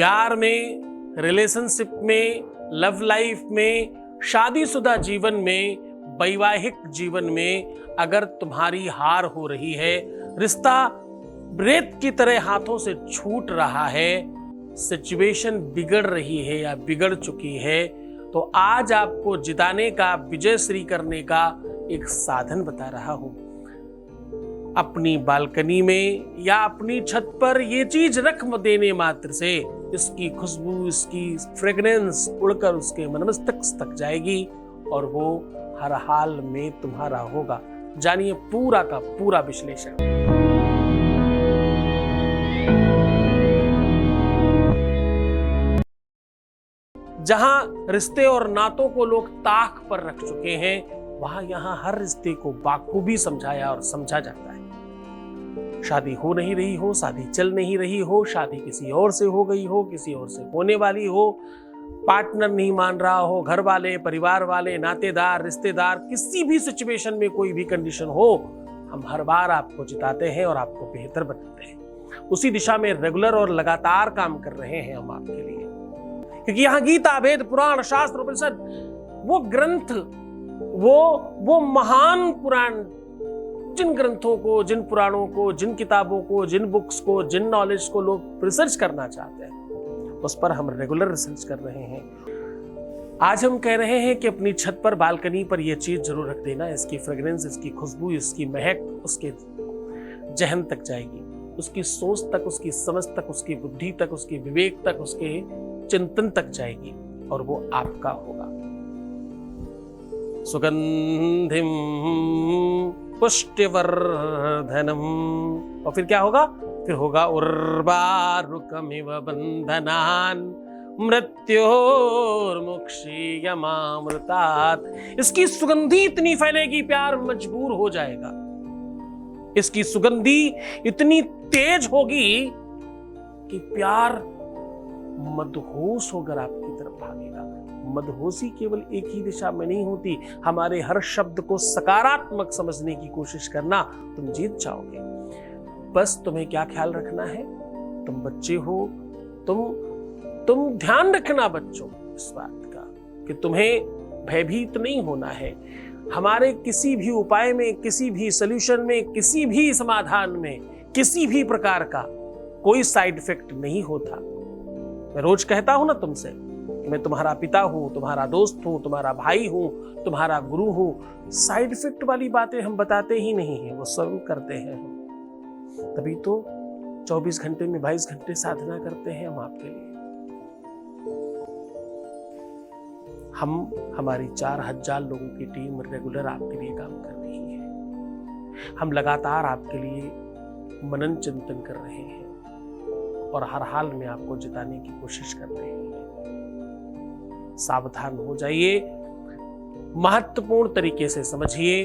प्यार में, रिलेशनशिप में, लव लाइफ में, शादीशुदा जीवन में, वैवाहिक जीवन में अगर तुम्हारी हार हो रही है, रिश्ता रेत की तरह हाथों से छूट रहा है, सिचुएशन बिगड़ रही है या बिगड़ चुकी है, तो आज आपको जिताने का, विजय श्री करने का एक साधन बता रहा हूं। अपनी बालकनी में या अपनी छत पर ये चीज रख देने मात्र से इसकी खुशबू, इसकी फ्रेग्रेंस उड़कर उसके मनमस्तक तक जाएगी और वो हर हाल में तुम्हारा होगा। जानिए पूरा का पूरा विश्लेषण। जहां रिश्ते और नातों को लोग ताक पर रख चुके हैं, वहां यहां हर रिश्ते को बाखूबी समझाया और समझा जाता है। शादी हो नहीं रही हो, शादी चल नहीं रही हो, शादी किसी और से हो गई हो, किसी और से होने वाली हो, पार्टनर नहीं मान रहा हो, घर वाले, परिवार वाले, नातेदार, रिश्तेदार, किसी भी सिचुएशन में कोई भी कंडीशन हो, हम हर बार आपको जिताते हैं और आपको बेहतर बनाते हैं। उसी दिशा में रेगुलर और लगातार काम कर रहे हैं हम आपके लिए, क्योंकि यहाँ गीता, वेद, पुराण, शास्त्र, उपनिषद, वो ग्रंथ, वो महान पुराण, जिन ग्रंथों को, जिन पुराणों को, जिन किताबों को, जिन बुक्स को, जिन नॉलेज को लोग रिसर्च करना चाहते हैं, उस पर हम रेगुलर रिसर्च कर रहे हैं। आज हम कह रहे हैं कि अपनी छत पर, बालकनी पर यह चीज जरूर रख देना। इसकी फ्रेग्रेंस, इसकी खुशबू, इसकी महक उसके जहन तक जाएगी, उसकी सोच तक, उसकी समझ तक, उसकी बुद्धि तक, उसके विवेक तक, उसके चिंतन तक जाएगी और वो आपका होगा। सुगंधिम पुष्टिवर्धनम। और फिर क्या होगा? फिर होगा उर्वारुकमिव बंधनान मृत्योर्मुक्षीयमामृतात्। इसकी सुगंधी इतनी फैलेगी, प्यार मजबूर हो जाएगा। इसकी सुगंधी इतनी तेज होगी कि प्यार मदहोश होकर आपकी तरफ भागेगा। मदहोशी केवल एक ही दिशा में नहीं होती। हमारे हर शब्द को सकारात्मक समझने की कोशिश करना, तुम जीत जाओगे। बस तुम्हें क्या ख्याल रखना है? तुम बच्चे हो, तुम ध्यान रखना बच्चों इस बात का कि तुम्हें भयभीत नहीं होना है। हमारे किसी भी उपाय में, किसी भी सॉल्यूशन में, किसी भी समाधान में, किसी भी प्रकार का कोई साइड इफेक्ट नहीं होता। मैं रोज कहता हूं ना तुमसे, मैं तुम्हारा पिता हूं, तुम्हारा दोस्त हूं, तुम्हारा भाई हूं, तुम्हारा गुरु हूं। साइड इफेक्ट वाली बातें हम बताते ही नहीं हैं, वो स्वयं करते हैं हम। तभी तो 24 घंटे में 22 घंटे साधना करते हैं हम आपके लिए। हमारी 4000 लोगों की टीम रेगुलर आपके लिए काम कर रही है। हम लगातार आपके लिए मनन चिंतन कर रहे हैं और हर हाल में आपको जिताने की कोशिश कर रहे हैं। सावधान हो जाइए, महत्वपूर्ण तरीके से समझिए।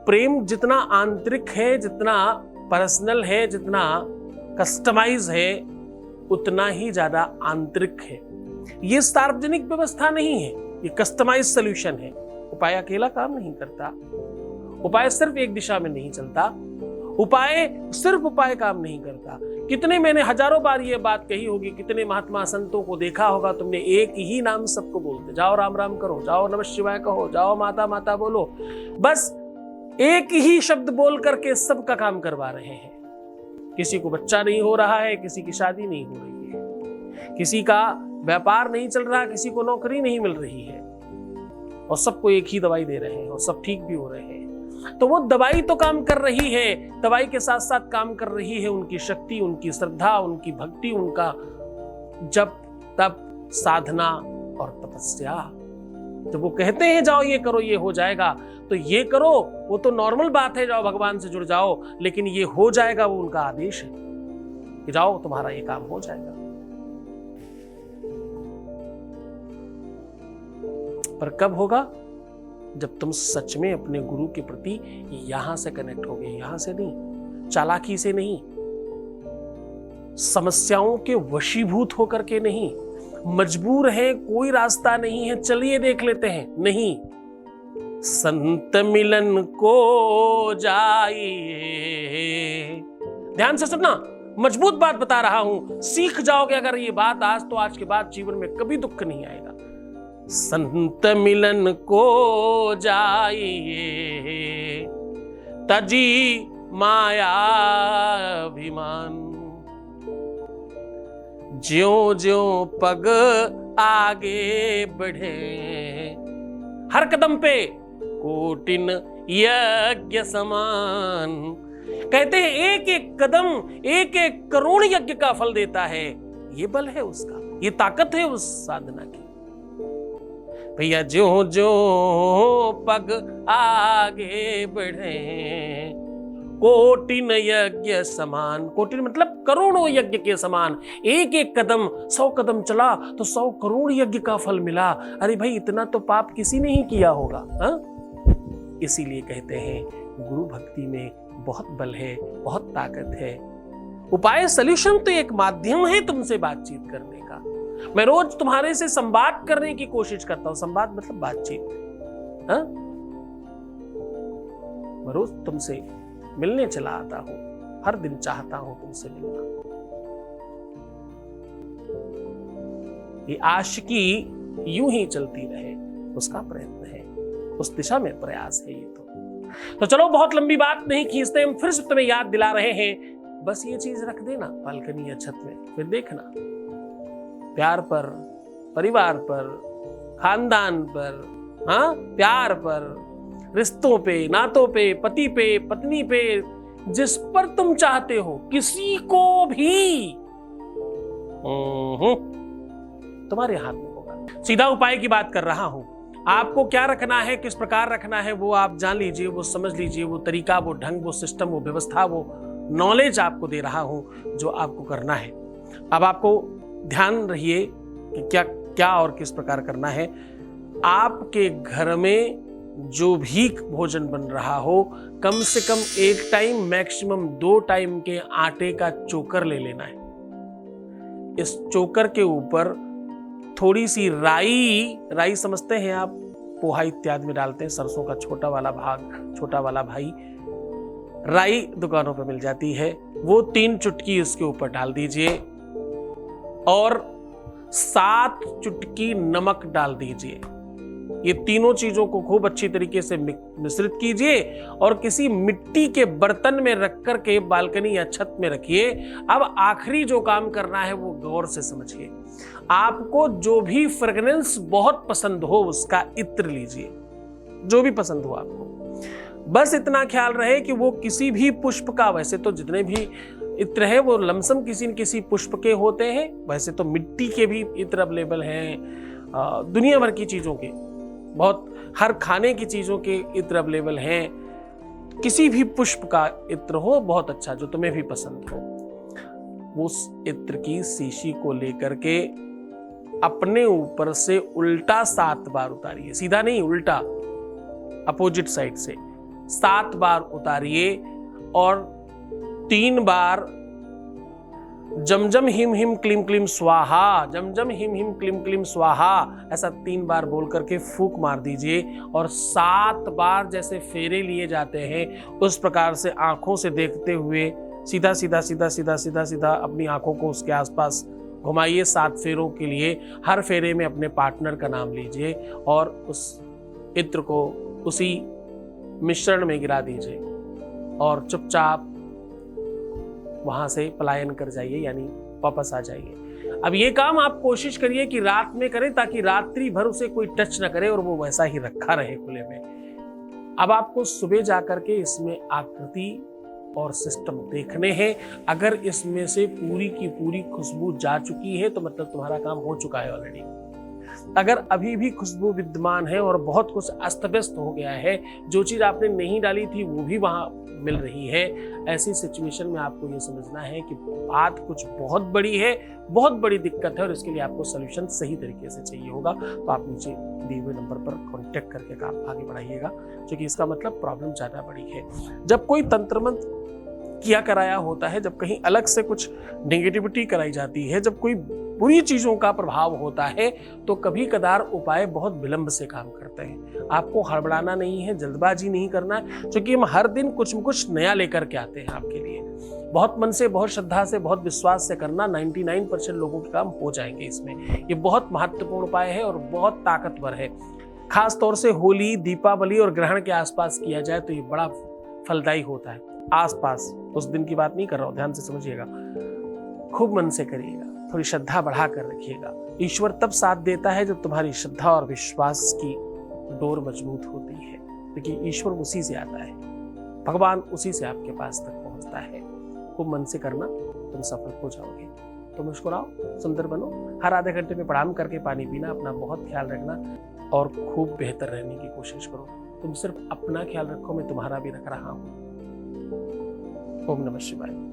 प्रेम जितना आंतरिक है, जितना पर्सनल है, जितना कस्टमाइज है, उतना ही ज्यादा आंतरिक है। ये सार्वजनिक व्यवस्था नहीं है, ये कस्टमाइज सॉल्यूशन है। उपाय अकेला काम नहीं करता, उपाय सिर्फ एक दिशा में नहीं चलता, उपाय सिर्फ उपाय काम नहीं करता। कितने, मैंने हजारों बार ये बात कही होगी, कितने महात्मा संतों को देखा होगा तुमने, एक ही नाम सबको बोलते, जाओ राम राम करो, जाओ नमः शिवाय कहो, जाओ माता माता बोलो, बस एक ही शब्द बोल करके सबका काम करवा रहे हैं। किसी को बच्चा नहीं हो रहा है, किसी की शादी नहीं हो रही है, किसी का व्यापार नहीं चल रहा, किसी को नौकरी नहीं मिल रही है, और सबको एक ही दवाई दे रहे हैं और सब ठीक भी हो रहे हैं। तो वो दवाई तो काम कर रही है, दवाई के साथ साथ काम कर रही है उनकी शक्ति, उनकी श्रद्धा, उनकी भक्ति, उनका जप, तप, साधना और तपस्या। जब वो कहते हैं जाओ ये करो ये हो जाएगा, तो ये करो वो तो नॉर्मल बात है, जाओ भगवान से जुड़ जाओ, लेकिन ये हो जाएगा वो उनका आदेश है कि जाओ तुम्हारा ये काम हो जाएगा। पर कब होगा? जब तुम सच में अपने गुरु के प्रति यहां से कनेक्ट होगे, यहां से नहीं, चालाकी से नहीं, समस्याओं के वशीभूत होकर के नहीं, मजबूर है, कोई रास्ता नहीं है, चलिए देख लेते हैं, नहीं, संत मिलन को जाइए। ध्यान से सुनना, मजबूत बात बता रहा हूं, सीख जाओगे अगर ये बात आज, तो आज के बाद जीवन में कभी दुख नहीं आएगा। संत मिलन को जाइए, तजी माया अभिमान, ज्यों ज्यों पग आगे बढ़े, हर कदम पे कोटिन यज्ञ समान। कहते हैं एक एक कदम एक एक करोड़ यज्ञ का फल देता है। ये बल है उसका, ये ताकत है उस साधना की। भैया ज्यों ज्यों पग आगे बढ़े, कोटिन यज्ञ समान। कोटिन मतलब करोड़ों यज्ञ के समान। एक एक कदम, 100 कदम चला तो 100 करोड़ यज्ञ का फल मिला। अरे भाई, इतना तो पाप किसी ने ही किया होगा। इसीलिए कहते हैं गुरु भक्ति में बहुत बल है, बहुत ताकत है। उपाय सॉल्यूशन तो एक माध्यम है तुमसे बातचीत करने का। मैं रोज तुम्हारे से संवाद करने की कोशिश करता हूं। संवाद मतलब बातचीत। मैं रोज तुमसे मिलने चला आता हूं, हर दिन चाहता हूं तुमसे मिलना। ये आशिकी यूं ही चलती रहे, उसका प्रयत्न है, उस दिशा में प्रयास है ये तो चलो बहुत लंबी बात नहीं खींचते, हम फिर से तुम्हें याद दिला रहे हैं। बस ये चीज रख देना बालकनी या छत में, फिर देखना प्यार पर, परिवार पर, खानदान पर, प्यार पर, रिश्तों पे, नातों पे, पति पे, पत्नी पे, जिस पर तुम चाहते हो, किसी को भी तुम्हारे हाथ में होगा। सीधा उपाय की बात कर रहा हूं। आपको क्या रखना है, किस प्रकार रखना है, वो आप जान लीजिए, वो समझ लीजिए, वो तरीका, वो ढंग, वो सिस्टम, वो व्यवस्था, वो नॉलेज आपको दे रहा हूं जो आपको करना है। अब आपको ध्यान रहिए कि क्या क्या और किस प्रकार करना है। आपके घर में जो भी भोजन बन रहा हो, कम से कम 1 टाइम, मैक्सिमम 2 टाइम के आटे का चोकर ले लेना है। इस चोकर के ऊपर थोड़ी सी राई समझते हैं आप, पोहा इत्यादि में डालते हैं, सरसों का छोटा वाला भाग, छोटा वाला भाई, राई दुकानों पर मिल जाती है, वो 3 चुटकी उसके ऊपर डाल दीजिए और 7 चुटकी नमक डाल दीजिए। ये तीनों चीजों को खूब अच्छी तरीके से मिश्रित कीजिए और किसी मिट्टी के बर्तन में रख कर के बालकनी या छत में रखिए। अब आखिरी जो काम करना है वो गौर से समझिए। आपको जो भी फ्रेग्रेंस बहुत पसंद हो उसका इत्र लीजिए, जो भी पसंद हो आपको। बस इतना ख्याल रहे कि वो किसी भी पुष्प का, वैसे तो जितने भी इत्र है वो लमसम किसी न किसी पुष्प के होते हैं, वैसे तो मिट्टी के भी इत्र अवेलेबल हैं, दुनिया भर की चीजों के, बहुत हर खाने की चीजों के इत्र अवेलेबल हैं। किसी भी पुष्प का इत्र हो बहुत अच्छा, जो तुम्हें भी पसंद हो। उस इत्र की शीशी को लेकर के अपने ऊपर से उल्टा 7 बार उतारिए, सीधा नहीं, उल्टा, अपोजिट साइड से 7 बार उतारिए और 3 बार जमजम हिम हिम क्लीम क्लीम स्वाहा, जमजम हिम हिम क्लीम क्लीम स्वाहा, ऐसा 3 बार बोल करके फूंक मार दीजिए और 7 बार जैसे फेरे लिए जाते हैं उस प्रकार से आंखों से देखते हुए सीधा सीधा सीधा सीधा सीधा सीधा अपनी आंखों को उसके आसपास घुमाइए 7 फेरों के लिए। हर फेरे में अपने पार्टनर का नाम लीजिए और उस इत्र को उसी मिश्रण में गिरा दीजिए और चुपचाप वहां से पलायन कर जाइए, यानी वापस आ जाइए। अब ये काम आप कोशिश करिए कि रात में करें ताकि रात्रि भर उसे कोई टच ना करे और वो वैसा ही रखा रहे खुले में। अब आपको सुबह जाकर के इसमें आकृति और सिस्टम देखने हैं। अगर इसमें से पूरी की पूरी खुशबू जा चुकी है तो मतलब तुम्हारा काम हो चुका है ऑलरेडी। अगर अभी भी खुशबू विद्यमान है और बहुत कुछ अस्त व्यस्त हो गया है, जो चीज आपने नहीं डाली थी वो भी वहां मिल रही है, ऐसी सिचुएशन में आपको ये समझना है कि बात कुछ बहुत बड़ी है, बहुत बड़ी दिक्कत है और इसके लिए आपको सॉल्यूशन सही तरीके से चाहिए होगा। तो आप नीचे दिए हुए नंबर पर कांटेक्ट करके काम आगे बढ़ाइएगा, क्योंकि इसका मतलब प्रॉब्लम ज्यादा बड़ी है। जब कोई तंत्र मंत्र किया कराया होता है, जब कहीं अलग से कुछ नेगेटिविटी कराई जाती है, जब कोई बुरी चीजों का प्रभाव होता है, तो कभी कदार उपाय बहुत विलंब से काम करते हैं। आपको हड़बड़ाना नहीं है, जल्दबाजी नहीं करना है, क्योंकि हम हर दिन कुछ न कुछ नया लेकर के आते हैं आपके लिए। बहुत मन से, बहुत श्रद्धा से, बहुत विश्वास से करना, 99% लोगों के काम हो जाएंगे इसमें। ये बहुत महत्वपूर्ण उपाय है और बहुत ताकतवर है। खास तौर से होली, दीपावली और ग्रहण के आसपास किया जाए तो ये बड़ा फलदायी होता है। आसपास, उस दिन की बात नहीं कर रहा हूं, ध्यान से समझिएगा। खूब मन से करिएगा, थोड़ी श्रद्धा बढ़ा कर रखिएगा। ईश्वर तब साथ देता है जब तुम्हारी श्रद्धा और विश्वास की डोर मजबूत होती है, क्योंकि ईश्वर उसी से आता है, भगवान उसी से आपके पास तक पहुंचता है। खूब मन से करना, तुम सफल हो जाओगे। तो मुस्कुराओ, सुंदर बनो, हर आधे घंटे में प्रणाम करके पानी पीना, अपना बहुत ख्याल रखना और खूब बेहतर रहने की कोशिश करो। तुम सिर्फ अपना ख्याल रखो, मैं तुम्हारा भी रख रहा हूं। ओम नमः शिवाय।